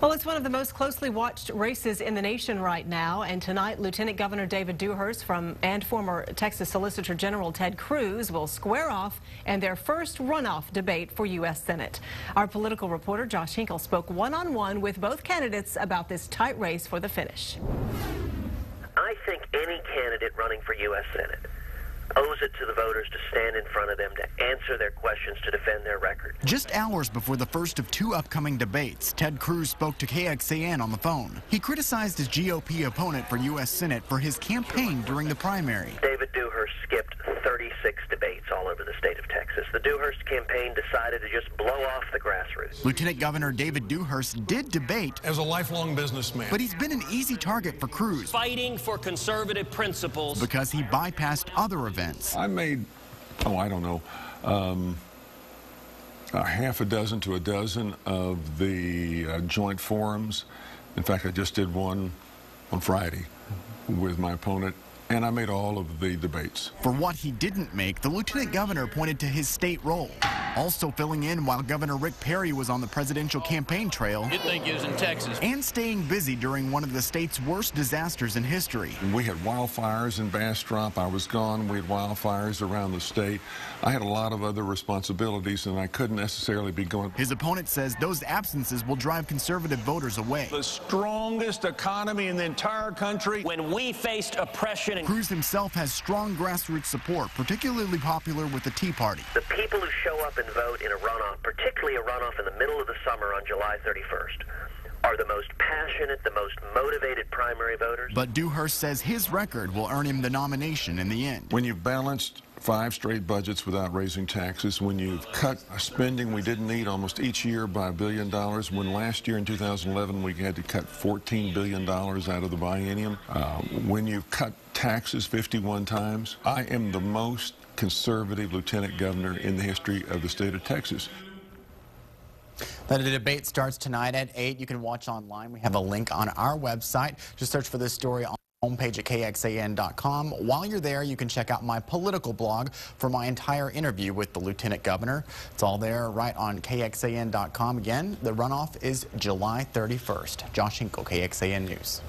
Well, it's one of the most closely watched races in the nation right now, and tonight Lieutenant Governor David Dewhurst and former Texas Solicitor General Ted Cruz will square off in their first runoff debate for U.S. Senate. Our political reporter Josh Hinkle spoke one-on-one with both candidates about this tight race for the finish. I think any candidate running for U.S. Senate owes it to the voters to stand in front of them, to answer their questions, to defend their record. Just hours before the first of two upcoming debates, Ted Cruz spoke to KXAN on the phone. He criticized his GOP opponent for U.S. Senate for his campaign during the primary. David Dewhurst skipped 36 debates all over the state of Texas. The Dewhurst campaign decided to just blow off the grassroots. Lieutenant Governor David Dewhurst did debate as a lifelong businessman, but he's been an easy target for Cruz, fighting for conservative principles, because he bypassed other events. I made, I don't know, a half a dozen to a dozen of the joint forums. In fact, I just did one on Friday with my opponent, and I made all of the debates. For what he didn't make, the lieutenant governor pointed to his state role, also filling in while Governor Rick Perry was on the presidential campaign trail. You'd think he was in Texas. And staying busy during one of the state's worst disasters in history. We had wildfires in Bastrop. I was gone. We had wildfires around the state. I had a lot of other responsibilities, and I couldn't necessarily be going. His opponent says those absences will drive conservative voters away. The strongest economy in the entire country. When we faced oppression. Cruz himself has strong grassroots support, particularly popular with the Tea Party. The people who show up and vote in a runoff, particularly a runoff in the middle of the summer on July 31st, are the most passionate, the most motivated primary voters. But Dewhurst says his record will earn him the nomination in the end. When you've balanced 5 straight budgets without raising taxes, when you've cut spending we didn't need almost each year by $1 billion, when last year in 2011 we had to cut $14 billion out of the biennium, when you've cut taxes 51 times, I am the most conservative lieutenant governor in the history of the state of Texas. The debate starts tonight at 8. You can watch online. We have a link on our website. Just search for this story on the homepage at KXAN.com. While you're there, you can check out my political blog for my entire interview with the lieutenant governor. It's all there right on KXAN.com. Again, the runoff is July 31st. Josh Hinkle, KXAN News.